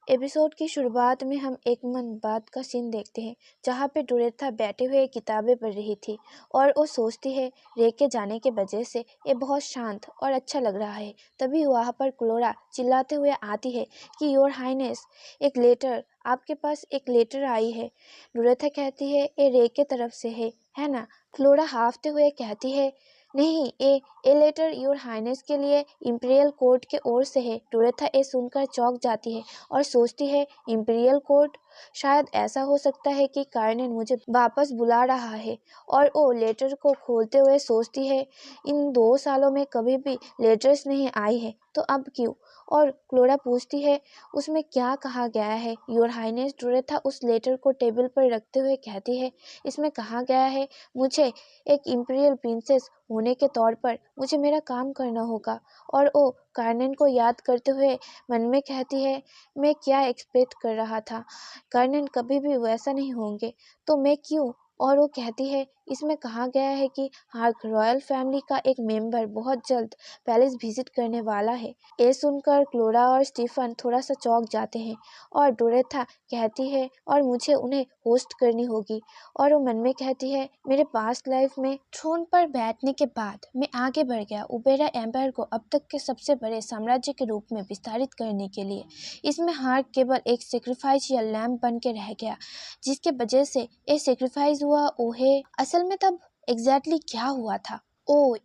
Episode की शुरुआत में हम एक मन बात का सीन देखते हैं जहाँ पे डोरेथा बैठे हुए किताबें पढ़ रही थी और वो सोचती है रे के जाने के वजह से ये बहुत शांत और अच्छा लग रहा है। तभी वहाँ पर क्लोरा चिल्लाते हुए आती है कि योर हाइनेस एक लेटर, आपके पास एक लेटर आई है। डोरेथा कहती है ये रे के तरफ से है ना। क्लोरा हाफते हुए कहती है नहीं, ए लेटर योर हाइनेस के लिए इंपीरियल कोर्ट के ओर से है। डोरेथा ए सुनकर चौंक जाती है और सोचती है इंपीरियल कोर्ट, शायद ऐसा हो सकता है कि कार्नेन मुझे वापस बुला रहा है। और वो लेटर को खोलते हुए सोचती है इन 2 सालों में कभी भी लेटर्स नहीं आई है तो अब क्यों। और क्लोरा पूछती है उसमें क्या कहा गया है योर हाइनेस। डोरेथा उस लेटर को टेबल पर रखते हुए कहती है इसमें कहा गया है मुझे एक इंपीरियल प्रिंसेस होने के तौर पर मुझे मेरा काम करना होगा। और वो कार्नेन को याद करते हुए मन में कहती है मैं क्या एक्सपेक्ट कर रहा था, कार्नेन कभी भी वैसा नहीं होंगे तो मैं क्यों। और वो कहती है इसमें कहा गया है कि हार्क रॉयल फैमिली का एक मेंबर बहुत जल्द पैलेस विजिट करने वाला है। ये सुनकर क्लोरा और स्टीफन थोड़ा सा चौंक जाते हैं और डोरेथा कहती है और मुझे उन्हें होस्ट करनी होगी। और वो मन में कहती है मेरे पास्ट लाइफ में थ्रोन पर बैठने के बाद मैं आगे बढ़ गया उबेरा एम्पायर को अब तक के सबसे बड़े साम्राज्य के रूप में विस्तारित करने के लिए। इसमें हार्क केवल एक सेक्रीफाइस या लैम्प बन के रह गया जिसके वजह से ये सेक्रीफाइस हुआ। ओहे असल में तब एग्जैक्टली क्या हुआ था,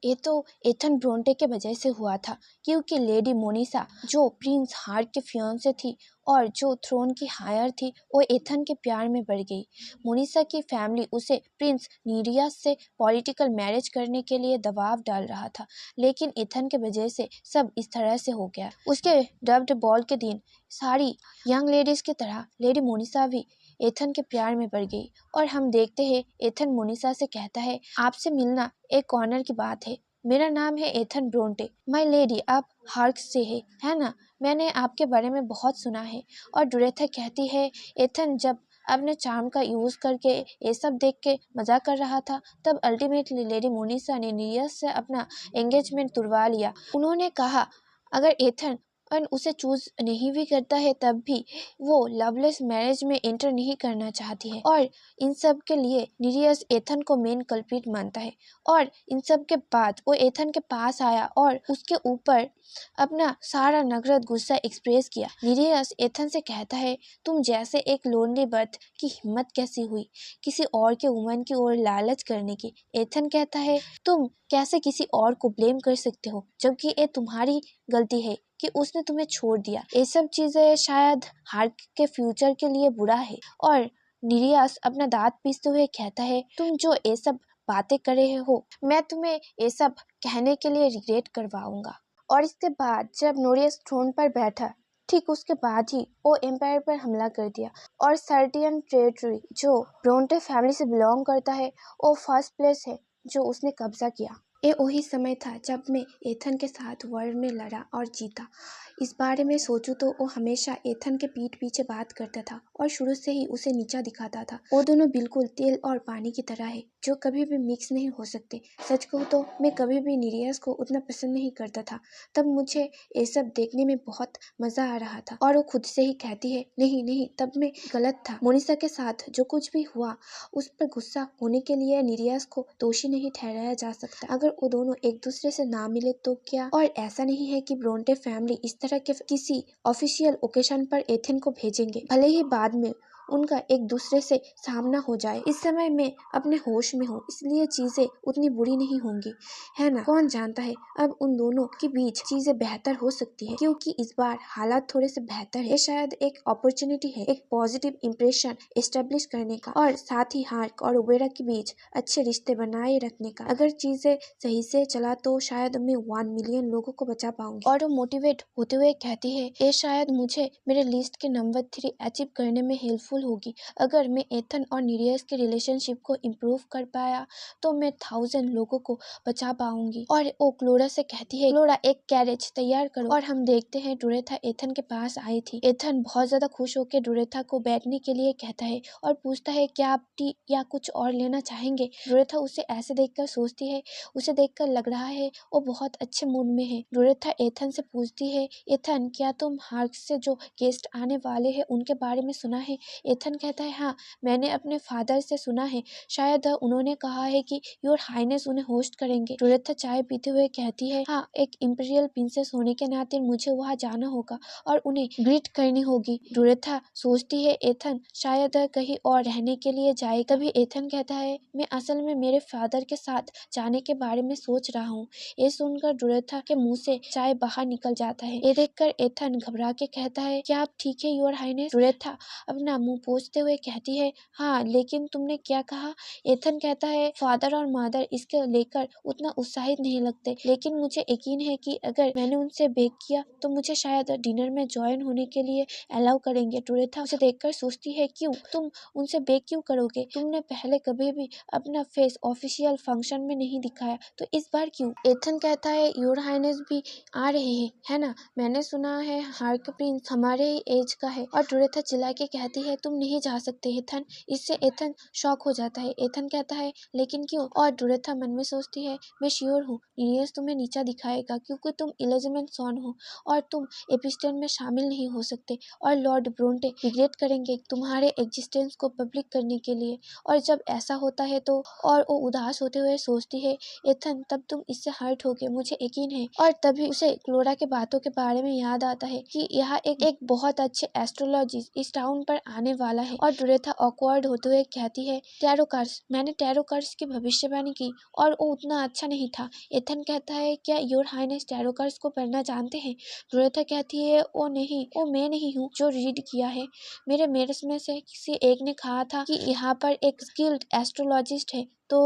ये तो एथन ब्रोंटे के वजह से हुआ था क्योंकि लेडी मोनिसा जो प्रिंस हार्क के फियांसे थी और जो थ्रोन की हायर थी वो एथन के प्यार में पड़ गई। मोनिसा की फैमिली उसे प्रिंस नीरियस से पॉलिटिकल मैरिज करने के लिए दबाव डाल रहा था, लेकिन एथन के वजह से सब इस तरह से हो गया। उसके डब्ड बॉल के दिन सारी यंग लेडीज की तरह लेडी मोनिसा भी एथन के प्यार में पड़ गई। और हम देखते हैं एथन मोनिसा से कहता है आपसे मिलना एक ऑनर की बात है, मेरा नाम है एथन ब्रोंटे। माय लेडी आप हार्क से है ना, मैंने आपके बारे में बहुत सुना है। और डोरेथा कहती है एथन जब अपने चार्म का यूज करके ये सब देख के मजाक कर रहा था तब अल्टीमेटली लेडी मोनिसा ने नीरियस से अपना एंगेजमेंट तुड़वा लिया। उन्होंने कहा अगर एथन उसे चूज नहीं भी करता है तब भी वो लवलेस मैरिज में एंटर नहीं करना चाहती है। और इन सब के लिए नीरियस एथन को मेन कल्प्रिट मानता है। और इन सब के बाद वो एथन के पास आया और उसके ऊपर अपना सारा नफरत गुस्सा एक्सप्रेस किया। नीरियस एथन से कहता है तुम जैसे एक लोनली बर्थ की हिम्मत कैसी हुई किसी और के वुमन की ओर लालच करने की। एथन कहता है तुम कैसे किसी और को ब्लेम कर सकते हो जबकि ये तुम्हारी गलती है कि उसने तुम्हें छोड़ दिया। ये सब चीजें शायद हार्क के फ्यूचर के लिए बुरा है। और नीरियस अपना दांत पीसते हुए कहता है तुम जो ये सब बातें कर रहे हो मैं तुम्हें ये सब कहने के लिए रिग्रेट करवाऊंगा। और इसके बाद जब नोरियस थ्रोन पर बैठा ठीक उसके बाद ही वो एम्पायर पर हमला कर दिया और सर्टियन टेरिटरी जो ब्रोंटे फैमिली से बिलोंग करता है वो फर्स्ट प्लेस है जो उसने कब्जा किया। ये वही समय था जब मैं एथन के साथ वॉर में लड़ा और जीता। इस बारे में सोचूं तो वो हमेशा एथन के पीठ पीछे बात करता था और शुरू से ही उसे नीचा दिखाता था। वो दोनों बिल्कुल तेल और पानी की तरह है जो कभी भी मिक्स नहीं हो सकते। सच कहूँ तो मैं कभी भी नीरियस को उतना पसंद नहीं करता था, तब मुझे ये सब देखने में बहुत मजा आ रहा था। और वो खुद से ही कहती है नहीं नहीं तब मैं गलत था। मोनिसा के साथ जो कुछ भी हुआ उस पर गुस्सा होने के लिए नीरियस को दोषी नहीं ठहराया जा सकता। अगर वो दोनों एक दूसरे से ना मिले तो क्या। और ऐसा नहीं है कि ब्रोंटे फैमिली इस तरह के किसी ऑफिशियल ओकेशन पर एथेन को भेजेंगे भले ही बाद में उनका एक दूसरे से सामना हो जाए। इस समय मैं अपने होश में हूँ इसलिए चीजें उतनी बुरी नहीं होंगी, है ना। कौन जानता है अब उन दोनों के बीच चीजें बेहतर हो सकती है क्योंकि इस बार हालात थोड़े से बेहतर है। शायद एक अपॉर्चुनिटी है एक पॉजिटिव इंप्रेशन एस्टेब्लिश करने का और साथ ही हार्क और उबेरा के बीच अच्छे रिश्ते बनाए रखने का। अगर चीजें सही से चला तो शायद मैं 1 मिलियन लोगों को बचा पाऊंगी। और वो मोटिवेट होते हुए कहती है ये शायद मुझे मेरे लिस्ट के नंबर 3 अचीव करने में हेल्पफुल हेल्पफुल होगी। अगर मैं एथन और नीरियस के रिलेशनशिप को इम्प्रूव कर पाया तो मैं 1000 लोगों को बचा पाऊंगी। और वो क्लोरा से कहती है, क्लोरा एक कैरेज तैयार करो। और हम देखते हैं डोरेथा एथन के पास आई थी। एथन बहुत ज्यादा खुश होकर डोरेथा को बैठने के लिए कहता है और पूछता है क्या आप टी या कुछ और लेना चाहेंगे। डोरेथा उसे ऐसे देखकर सोचती है, उसे देखकर लग रहा है वो बहुत अच्छे मूड में है। डोरेथा एथन से पूछती है, एथन क्या तुम हार्क से जो गेस्ट आने वाले हैं उनके बारे में सुना है। एथन कहता है, हाँ मैंने अपने फादर से सुना है, शायद उन्होंने कहा है कि योर हाइनेस उन्हें होस्ट करेंगे। डोरेथा चाय पीते हुए कहती है, हाँ एक इंपीरियल प्रिंसेस होने के नाते मुझे वहाँ जाना होगा और उन्हें ग्रीट करनी होगी। डोरेथा सोचती है एथन शायद कहीं और रहने के लिए जाए। तभी एथन कहता है, मैं असल में मेरे फादर के साथ जाने के बारे में सोच रहा हूँ। ये सुनकर डोरेथा के मुंह से चाय बाहर निकल जाता है। ये देखकर एथन घबरा के कहता है, क्या आप ठीक है योर हाइनेस। डोरेथा अपना मुंह पोंछते हुए कहती है, हाँ लेकिन तुमने क्या कहा। एथन कहता है, फादर और मदर इसके लेकर उतना उत्साहित नहीं लगते, लेकिन मुझे यकीन है कि अगर मैंने उनसे बेक किया तो मुझे शायद डिनर में ज्वाइन होने के लिए अलाउ करेंगे। डोरेथा उसे देखकर सोचती है, क्यों तुम उनसे बेक क्यों करोगे, तुमने पहले कभी भी अपना फेस ऑफिशियल फंक्शन में नहीं दिखाया तो इस बार क्यों। एथन कहता है, योर हाइनेस भी आ रहे हैं है ना, मैंने सुना है हार्क प्रिंस हमारे ही एज का है। और डोरेथा चिल्ला के कहती है, तुम नहीं जा सकते एथन। इससे एथन शॉक हो जाता है। एथन कहता है, लेकिन क्यों। और डोरेथा मन में सोचती है, मैं श्योर हूँ नीरियस तुम्हें नीचा दिखाएगा क्योंकि तुम इलिजाबेथ सॉन हो और तुम एपिस्टन में शामिल नहीं हो सकते। और लॉर्ड ब्रोंटे रिग्रेट करेंगे तुम्हारे एग्जिस्टेंस को पब्लिक करने के लिए। और जब ऐसा होता है तो और वो उदास होते हुए सोचती है, एथन तब तुम इससे हर्ट होगे मुझे यकीन है। और तभी उसे क्लोरा के बातों के बारे में याद आता है कि यहाँ एक बहुत अच्छे एस्ट्रोलॉजिस्ट इस टाउन पर आने वाला है। और डोरेथा ऑकवर्ड होते हुए कहती है, टैरो कार्ड्स, मैंने टैरो कार्ड्स की भविष्यवाणी की और वो उतना अच्छा नहीं था। एथन कहता है, क्या योर हाइनेस टैरो कार्ड्स को पढ़ना जानते हैं। डोरेथा कहती है, ओ नहीं, वो मैं नहीं हूँ जो रीड किया है, मेरे मेट्स में से किसी एक ने कहा था कि यहाँ पर एक स्किल्ड एस्ट्रोलॉजिस्ट है। तो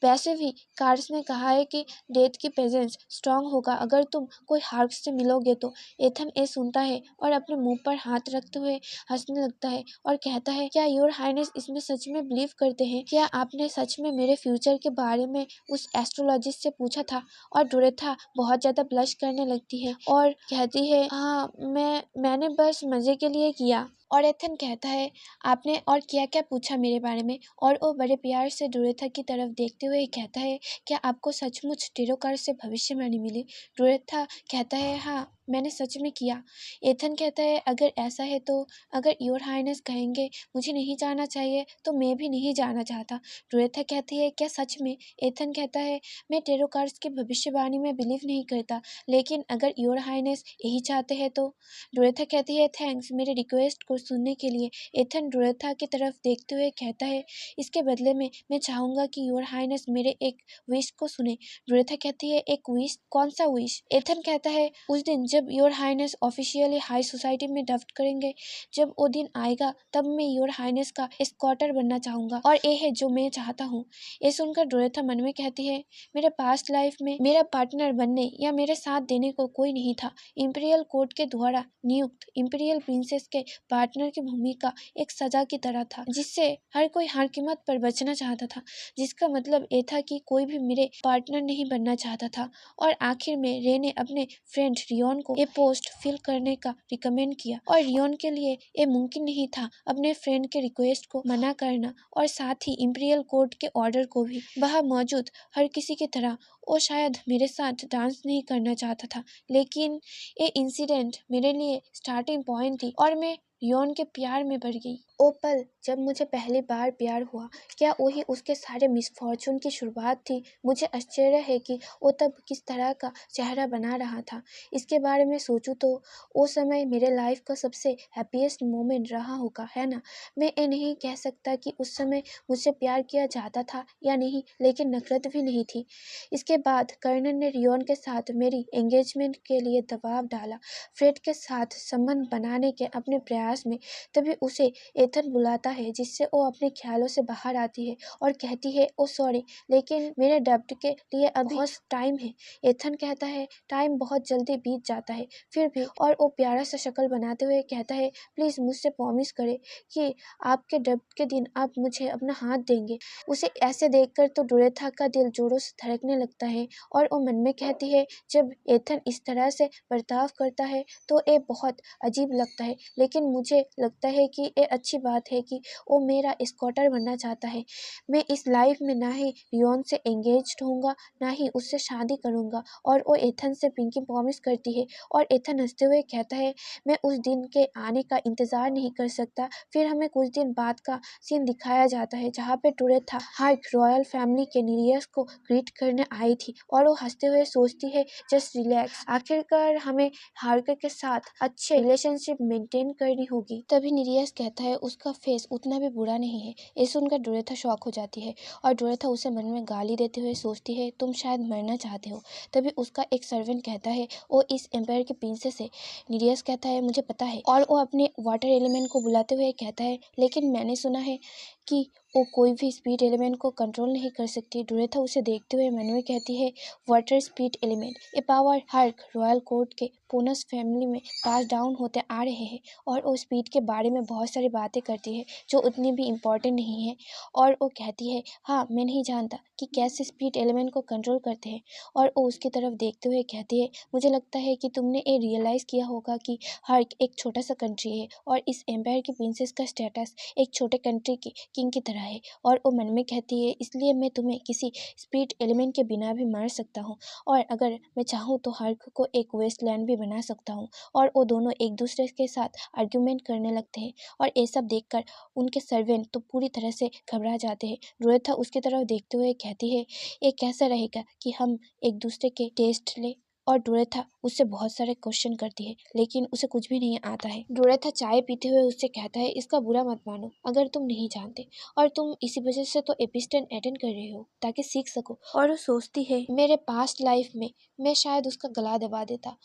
वैसे भी कार्ड्स ने कहा है कि डेथ की प्रेजेंस स्ट्रांग होगा अगर तुम कोई हार्क से मिलोगे तो। एथन ये सुनता है और अपने मुंह पर हाथ रखते हुए हंसने लगता है और कहता है, क्या योर हाइनेस इसमें सच में बिलीव करते हैं, क्या आपने सच में मेरे फ्यूचर के बारे में उस एस्ट्रोलॉजिस्ट से पूछा था। और डोरेथा बहुत ज्यादा ब्लश करने लगती है और कहती है, हाँ मैंने बस मजे के लिए किया। और एथन कहता है, आपने और क्या क्या पूछा मेरे बारे में। और वो बड़े प्यार से डोरेथा की तरफ देखते हुए कहता है, क्या आपको सचमुच टैरो कार्ड से भविष्यवाणी मिली। डोरेथा कहता है, हाँ मैंने सच में किया। एथन कहता है, अगर ऐसा है तो अगर योर हाइनेस कहेंगे मुझे नहीं जाना चाहिए तो मैं भी नहीं जाना चाहता। डोरेथा कहती है, क्या सच में। एथन कहता है, मैं टैरो कार्ड्स की भविष्यवाणी में बिलीव नहीं करता, लेकिन अगर योर हाइनेस यही चाहते हैं तो। डोरेथा कहती है, थैंक्स मेरे रिक्वेस्ट को सुनने के लिए। एथन डोरेथा की तरफ देखते हुए कहता है, इसके बदले में मैं चाहूंगा कि योर हाइनेस मेरे एक विश को सुने। डोरेथा कहती है, एक विश, कौन सा विश। एथन कहता है, उस दिन जब your highness officially high society में डफ्ट करेंगे, जब वो दिन आएगा तब मैं योर हाइनेस का एस्कॉर्टर बनना चाहूंगा और ये है जो मैं चाहता हूँ। ये सुनकर डोरेथा मन में कहती है, मेरे पास्ट लाइफ में मेरा पार्टनर बनने या मेरे साथ देने को कोई नहीं था। इंपीरियल कोर्ट के द्वारा नियुक्त इंपीरियल प्रिंसेस के पार्टनर की भूमिका एक सजा की तरह था जिससे हर कोई हर कीमत पर बचना चाहता था, जिसका मतलब ये था कि कोई भी मेरे पार्टनर नहीं बनना चाहता था। और आखिर में रे ने अपने फ्रेंड रियोन को ये पोस्ट फिल करने का रिकमेंड किया और रियोन के लिए ये मुमकिन नहीं था अपने फ्रेंड के रिक्वेस्ट को मना करना और साथ ही इंपीरियल कोर्ट के ऑर्डर को भी। वहाँ मौजूद हर किसी की तरह वो शायद मेरे साथ डांस नहीं करना चाहता था, लेकिन ये इंसिडेंट मेरे लिए स्टार्टिंग पॉइंट थी और मैं रियोन के प्यार में बढ़ गई। ओ पल जब मुझे पहली बार प्यार हुआ, क्या वही उसके सारे मिसफॉर्चून की शुरुआत थी। मुझे आश्चर्य है कि वो तब किस तरह का चेहरा बना रहा था। इसके बारे में सोचूं तो वो समय मेरे लाइफ का सबसे हैप्पीएस्ट मोमेंट रहा होगा, है ना। मैं ये नहीं कह सकता कि उस समय मुझसे प्यार किया जाता था या नहीं, लेकिन नफरत भी नहीं थी। इसके बाद कर्नल ने रियोन के साथ मेरी एंगेजमेंट के लिए दबाव डाला, फ्रेड के साथ संबंध बनाने के अपने प्रयास में। तभी उसे एथन बुलाता है जिससे वो अपने ख्यालों से बाहर आती है और कहती है ओ सॉरी, लेकिन मेरे डब्ट के लिए अभी बहुत टाइम है। एथन कहता है टाइम बहुत जल्दी बीत जाता है फिर भी, और वो प्यारा सा शक्ल बनाते हुए कहता है प्लीज़ मुझसे प्रॉमिस करे कि आपके डब्ट के दिन आप मुझे अपना हाथ देंगे। उसे ऐसे देखकर तो डोरेथा का दिल जोरों से धड़कने लगता है और वो मन में कहती है जब एथन इस तरह से बर्ताव करता है तो ये बहुत अजीब लगता है, लेकिन मुझे लगता है कि ये अच्छी बात है कि वो मेरा स्कॉटर बनना चाहता है। मैं इस लाइफ में ना ही रियोन से एंगेज्ड होऊंगा ना ही उससे शादी करूंगा। और वो एथन से पिंकी प्रॉमिस करती है और एथन हंसते हुए कहता है मैं उस दिन के आने का इंतज़ार नहीं कर सकता। फिर हमें कुछ दिन बाद का सीन दिखाया जाता है जहाँ पे डोरेथा हार्क रॉयल फैमिली के निरियस को ग्रीट करने आई थी और वो हंसते हुए सोचती है जस्ट रिलैक्स, आखिरकार हमें हार्क के साथ अच्छे रिलेशनशिप मेंटेन करनी होगी। तभी निरियस कहता है उसका फेस उतना भी बुरा नहीं है। ये सुनकर डोरेथा शॉक हो जाती है और डोरेथा उसे मन में गाली देते हुए सोचती है तुम शायद मरना चाहते हो। तभी उसका एक सर्वेंट कहता है वो इस एम्पायर के प्रिंसेस है। निरियस कहता है मुझे पता है, और वो अपने वाटर एलिमेंट को बुलाते हुए कहता है लेकिन मैंने सुना है कि वो कोई भी स्पीड एलिमेंट को कंट्रोल नहीं कर सकती। डोरेथा उसे देखते हुए मन में कहती है वाटर स्पीड एलिमेंट ये पावर हार्क रॉयल कोर्ट के पोनस फैमिली में पास डाउन होते आ रहे हैं और वो स्पीड के बारे में बहुत सारी बातें करती है जो उतनी भी इम्पोर्टेंट नहीं है। और वो कहती है हाँ मैं नहीं जानता कि कैसे स्पीड एलिमेंट को कंट्रोल करते हैं। और वो उसकी तरफ देखते हुए कहती है मुझे लगता है कि तुमने ये रियलाइज़ किया होगा कि हार्क एक छोटा सा कंट्री है और इस एम्पायर की प्रिंसेस का स्टेटस एक छोटे कंट्री के किंग की तरह है। और वो मन में कहती है इसलिए मैं तुम्हें किसी स्पीड एलिमेंट के बिना भी मार सकता हूँ और अगर मैं चाहूँ तो हार्क को एक वेस्टलैंड भी बना सकता हूँ। और वो दोनों एक दूसरे के साथ आर्ग्यूमेंट करने लगते हैं और ये सब देखकर उनके सर्वेंट तो पूरी तरह से घबरा जाते हैं। डोरेथा उसकी तरफ देखते हुए कहती है ये कैसा रहेगा कि हम एक दूसरे के टेस्ट ले। और डोरेथा उससे बहुत सारे क्वेश्चन करती है लेकिन उसे कुछ भी नहीं आता है। डोरेथा चाय पीते हुए उससे कहता है इसका बुरा मत मानो अगर तुम नहीं जानते, और तुम इसी वजह से तो एपिस्टन अटेंड कर रहे हो ताकि सीख सको। और वो सोचती है मेरे पास्ट लाइफ में मैं शायद उसका गला दबा देता।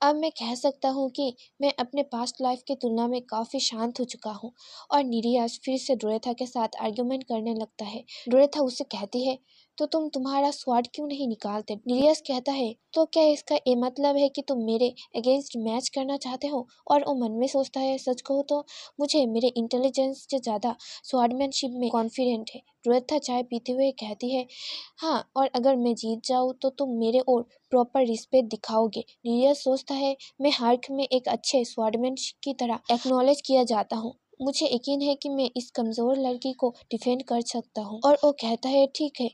अब मैं कह सकता हूँ कि मैं अपने पास्ट लाइफ की तुलना में काफ़ी शांत हो चुका हूँ। और निरियस फिर से डोरेथा के साथ आर्ग्यूमेंट करने लगता है। डोरेथा उससे कहती है तो तुम तुम्हारा स्वाड क्यों नहीं निकालते। निरियस कहता है तो क्या इसका ये मतलब है कि तुम मेरे अगेंस्ट मैच करना चाहते हो। और वो मन में सोचता है सच कहूँ तो मुझे मेरे इंटेलिजेंस से ज़्यादा स्वॉर्डमैनशिप में कॉन्फिडेंट है। डोरेथा चाय पीते हुए कहती है हाँ, और अगर मैं जीत जाऊँ तो तुम मेरे और प्रॉपर रिस्पेक्ट दिखाओगे। निरियस सोचता है मैं हार्क में एक अच्छे स्वॉर्डमैन की तरह एक्नॉलेज किया जाता हूँ। मुझे यकीन है कि मैं इस कमज़ोर लड़की को डिफेंड कर सकता हूँ। और वो कहता है ठीक है,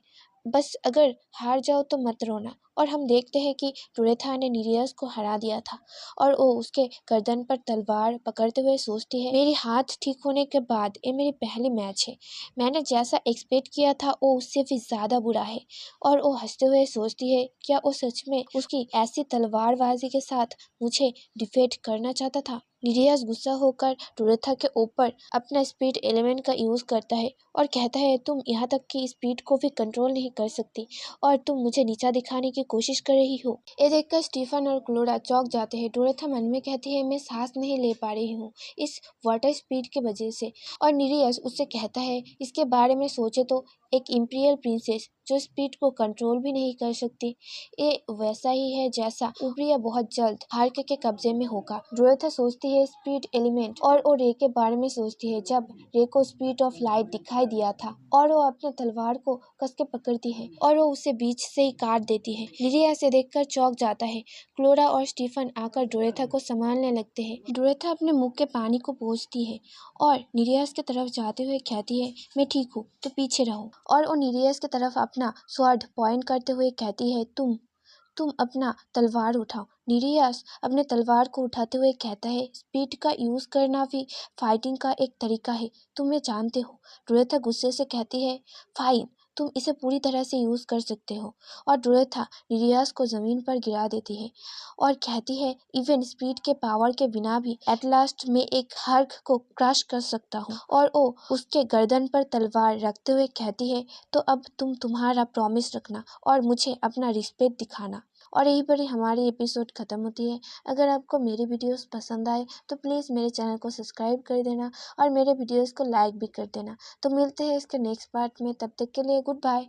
बस अगर हार जाओ तो मत रोना। और हम देखते हैं कि डोरेथा ने निरियस को हरा दिया था और वो उसके गर्दन पर तलवार पकड़ते हुए सोचती है मेरी हाथ ठीक होने के बाद ये मेरी पहली मैच है। मैंने जैसा एक्सपेक्ट किया था वो उससे भी ज़्यादा बुरा है। और वो हंसते हुए सोचती है क्या वो सच में उसकी ऐसी तलवारबाजी के साथ मुझे डिफेट करना चाहता था। निरियस गुस्सा होकर डोरेथा के ऊपर अपना स्पीड एलिमेंट का यूज़ करता है और कहता है तुम यहाँ तक कि स्पीड को भी कंट्रोल नहीं कर सकती और तुम मुझे नीचा दिखाने की कोशिश कर रही हो। ये देखकर स्टीफन और क्लोरा चौंक जाते हैं। डोरेथा मन में कहती है मैं सांस नहीं ले पा रही हूँ इस वाटर स्पीड की वजह से। और निरियस उससे कहता है इसके बारे में सोचे तो एक इम्पीरियल प्रिंसेस जो स्पीड को कंट्रोल भी नहीं कर सकती, ये वैसा ही है जैसा उब्रिया बहुत जल्द हार्क के कब्जे में होगा। डोरेथा सोचती है स्पीड एलिमेंट और वो रे के बारे में सोचती है जब रे को स्पीड ऑफ लाइट दिखाई दिया था और वो अपने तलवार को कस के पकड़ती है और वो उसे बीच से ही काट देती है। निरिया से देखकर चौंक जाता है। क्लोरा और स्टीफन आकर डोरेथा को संभालने लगते हैं। डोरेथा अपने मुंह के पानी को पोंछती है और निरियस की तरफ जाते हुए कहती है मैं ठीक हूँ तो पीछे रहो। और वो निरियस की तरफ अपना स्वॉर्ड पॉइंट करते हुए कहती है तुम अपना तलवार उठाओ। निरियस अपने तलवार को उठाते हुए कहता है स्पीड का यूज़ करना भी फाइटिंग का एक तरीका है, तुम ये जानते हो। डोरेथा गुस्से से कहती है फाइन, तुम इसे पूरी तरह से यूज़ कर सकते हो। और डोरेथा निरियस को ज़मीन पर गिरा देती है और कहती है इवन स्पीड के पावर के बिना भी एट लास्ट में एक हर्क को क्रश कर सकता हूँ। और वो उसके गर्दन पर तलवार रखते हुए कहती है तो अब तुम तुम्हारा प्रॉमिस रखना और मुझे अपना रिस्पेक्ट दिखाना। और यहीं पर ही हमारी एपिसोड ख़त्म होती है। अगर आपको मेरी वीडियोस पसंद आए तो प्लीज़ मेरे चैनल को सब्सक्राइब कर देना और मेरे वीडियोस को लाइक भी कर देना। तो मिलते हैं इसके नेक्स्ट पार्ट में, तब तक के लिए गुड बाय।